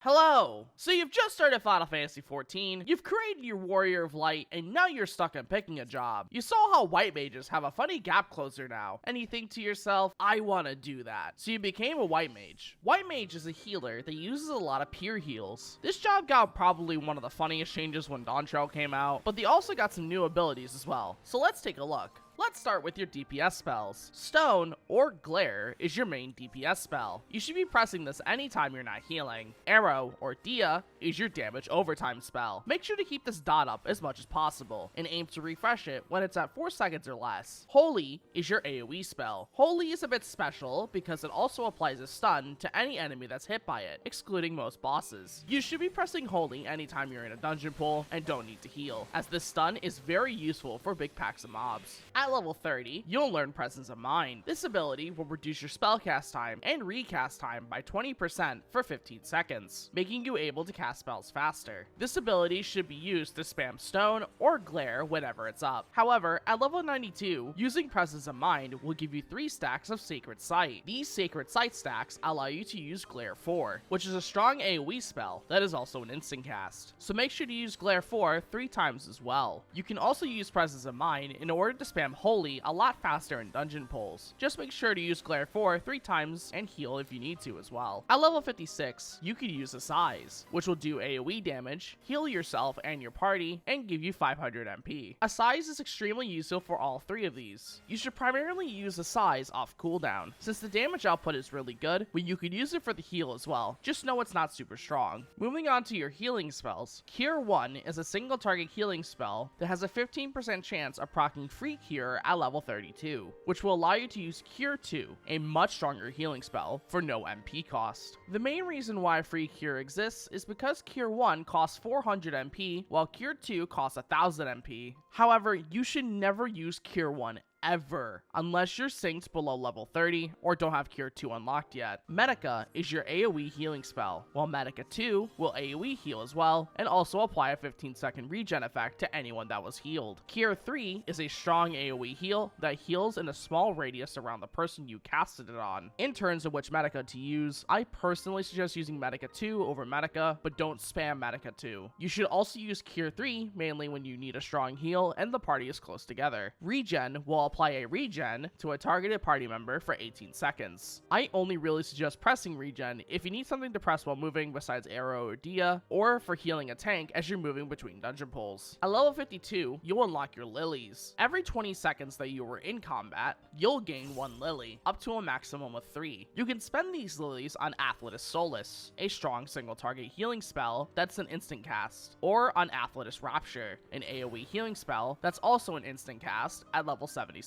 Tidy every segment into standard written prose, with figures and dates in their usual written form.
Hello! So you've just started Final Fantasy XIV, you've created your Warrior of Light, and now you're stuck on picking a job. You saw how white mages have a funny gap closer now, and you think to yourself, I want to do that. So you became a white mage. White mage is a healer that uses a lot of peer heals. This job got probably one of the funniest changes when Dawntrail came out, but they also got some new abilities as well. So let's take a look. Let's start with your DPS spells. Stone or Glare is your main DPS spell. You should be pressing this anytime you're not healing. Arrow or Dia is your damage overtime spell. Make sure to keep this dot up as much as possible and aim to refresh it when it's at 4 seconds or less. Holy is your AoE spell. Holy is a bit special because it also applies a stun to any enemy that's hit by it, excluding most bosses. You should be pressing Holy anytime you're in a dungeon pool and don't need to heal, as this stun is very useful for big packs of mobs. At level 30, you'll learn Presence of Mind. This ability will reduce your spellcast time and recast time by 20% for 15 seconds, making you able to cast spells faster. This ability should be used to spam Stone or Glare whenever it's up. However, at level 92, using Presence of Mind will give you 3 stacks of Sacred Sight. These Sacred Sight stacks allow you to use Glare 4, which is a strong AoE spell that is also an instant cast. So make sure to use Glare 4 3 times as well. You can also use Presence of Mind in order to spam Holy a lot faster in dungeon pulls. Just make sure to use Glare 4 3 times and heal if you need to as well. At level 56, you could use a Size, which will do AoE damage, heal yourself and your party, and give you 500 MP. A Size is extremely useful for all 3 of these. You should primarily use a Size off cooldown, since the damage output is really good, but you could use it for the heal as well. Just know it's not super strong. Moving on to your healing spells. Cure 1 is a single target healing spell that has a 15% chance of proccing free cure at level 32, which will allow you to use Cure 2, a much stronger healing spell, for no MP cost. The main reason why free cure exists is because Cure 1 costs 400 MP, while Cure 2 costs 1000 MP. However, you should never use Cure 1 ever, unless you're synced below level 30 or don't have Cure 2 unlocked yet. Medica is your AoE healing spell, while Medica 2 will AoE heal as well, and also apply a 15-second regen effect to anyone that was healed. Cure 3 is a strong AoE heal that heals in a small radius around the person you casted it on. In terms of which Medica to use, I personally suggest using Medica 2 over Medica, but don't spam Medica 2. You should also use Cure 3 mainly when you need a strong heal and the party is close together. Regen will apply a regen to a targeted party member for 18 seconds. I only really suggest pressing regen if you need something to press while moving besides arrow or dia, or for healing a tank as you're moving between dungeon pulls. At level 52, you'll unlock your Lilies. Every 20 seconds that you were in combat, you'll gain 1 Lily, up to a maximum of 3. You can spend these Lilies on Athletus Solus, a strong single target healing spell that's an instant cast, or on Athletus Rapture, an AoE healing spell that's also an instant cast at level 76.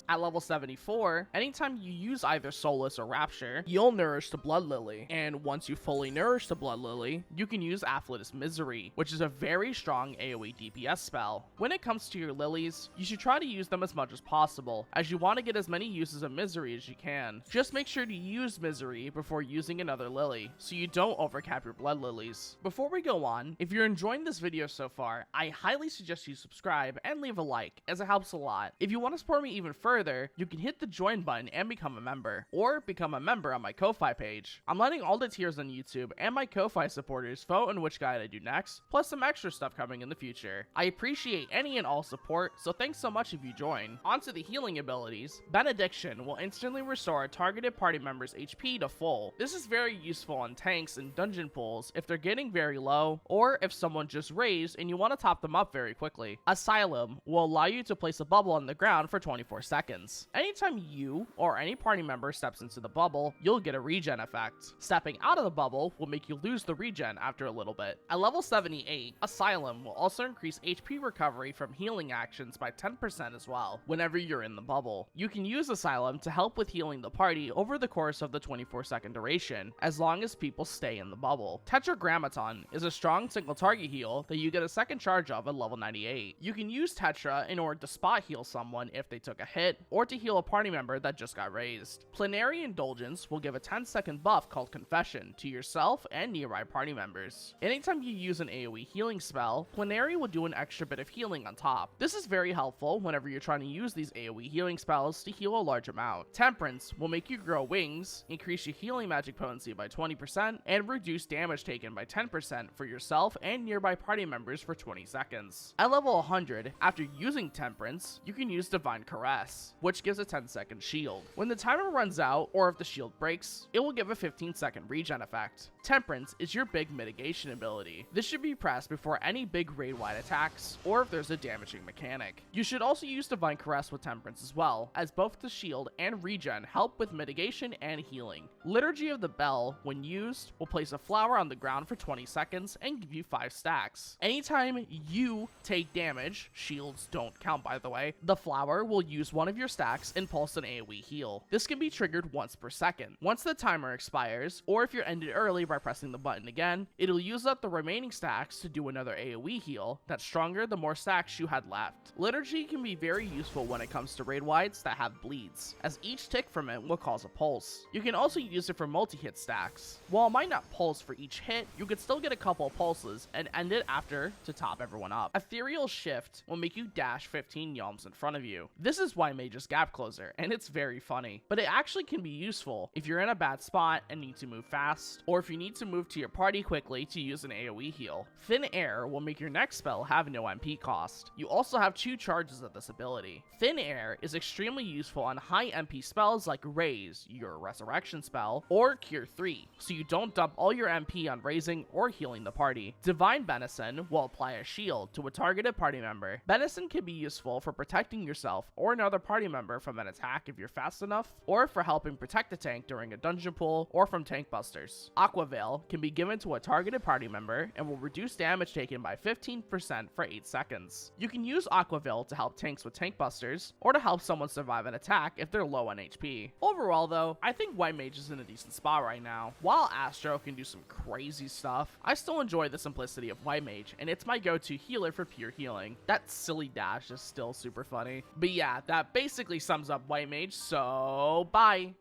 At level 74, anytime you use either Solus or Rapture, you'll nourish the Blood Lily, and once you fully nourish the Blood Lily, you can use Athletus Misery, which is a very strong AoE DPS spell. When it comes to your Lilies, you should try to use them as much as possible, as you want to get as many uses of Misery as you can. Just make sure to use Misery before using another Lily, so you don't overcap your Blood Lilies. Before we go on, if you're enjoying this video so far, I highly suggest you subscribe and leave a like, as it helps a lot. If you want to support me even further, you can hit the join button and become a member, or become a member on my Ko-Fi page. I'm letting all the tiers on YouTube and my Ko-Fi supporters vote on which guide I do next, plus some extra stuff coming in the future. I appreciate any and all support, so thanks so much if you join. Onto the healing abilities. Benediction will instantly restore a targeted party member's HP to full. This is very useful on tanks and dungeon pulls if they're getting very low, or if someone just raised and you want to top them up very quickly. Asylum will allow you to place a bubble on the ground for 24 seconds. Anytime you or any party member steps into the bubble, you'll get a regen effect. Stepping out of the bubble will make you lose the regen after a little bit. At level 78, Asylum will also increase HP recovery from healing actions by 10% as well whenever you're in the bubble. You can use Asylum to help with healing the party over the course of the 24-second duration, as long as people stay in the bubble. Tetragrammaton is a strong single target heal that you get a second charge of at level 98. You can use Tetra in order to spot heal someone if they took a hit, or to heal a party member that just got raised. Plenary Indulgence will give a 10-second buff called Confession to yourself and nearby party members. Anytime you use an AoE healing spell, Plenary will do an extra bit of healing on top. This is very helpful whenever you're trying to use these AoE healing spells to heal a large amount. Temperance will make you grow wings, increase your healing magic potency by 20%, and reduce damage taken by 10% for yourself and nearby party members for 20 seconds. At level 100, after using Temperance, you can use Divine Caress, which gives a 10-second shield. When the timer runs out, or if the shield breaks, it will give a 15-second regen effect. Temperance is your big mitigation ability. This should be pressed before any big raid-wide attacks, or if there's a damaging mechanic. You should also use Divine Caress with Temperance as well, as both the shield and regen help with mitigation and healing. Liturgy of the Bell, when used, will place a flower on the ground for 20 seconds and give you 5 stacks. Anytime you take damage, shields don't count by the way, the flower will use one of your stacks and pulse an AoE heal. This can be triggered once per second. Once the timer expires, or if you're ended early by pressing the button again, it'll use up the remaining stacks to do another AoE heal that's stronger the more stacks you had left. Liturgy can be very useful when it comes to raid wides that have bleeds, as each tick from it will cause a pulse. You can also use it for multi-hit stacks. While it might not pulse for each hit, you could still get a couple of pulses and end it after to top everyone up. Ethereal Shift will make you dash 15 yalms in front of you. This is why Mage's gap closer, and it's very funny, but it actually can be useful if you're in a bad spot and need to move fast, or if you need to move to your party quickly to use an AoE heal. Thin Air will make your next spell have no MP cost. You also have 2 charges of this ability. Thin Air is extremely useful on high MP spells like Raise, your resurrection spell, or Cure 3, so you don't dump all your MP on raising or healing the party. Divine Benison will apply a shield to a targeted party member. Benison can be useful for protecting yourself or another party member from an attack if you're fast enough, or for helping protect a tank during a dungeon pull or from tank busters. Aqua Veil can be given to a targeted party member and will reduce damage taken by 15% for 8 seconds. You can use Aqua Veil to help tanks with tank busters, or to help someone survive an attack if they're low on HP. Overall though, I think White Mage is in a decent spot right now. While Astro can do some crazy stuff, I still enjoy the simplicity of White Mage, and it's my go-to healer for pure healing. That silly dash is still super funny. But yeah, that basically sums up White Mage, so bye!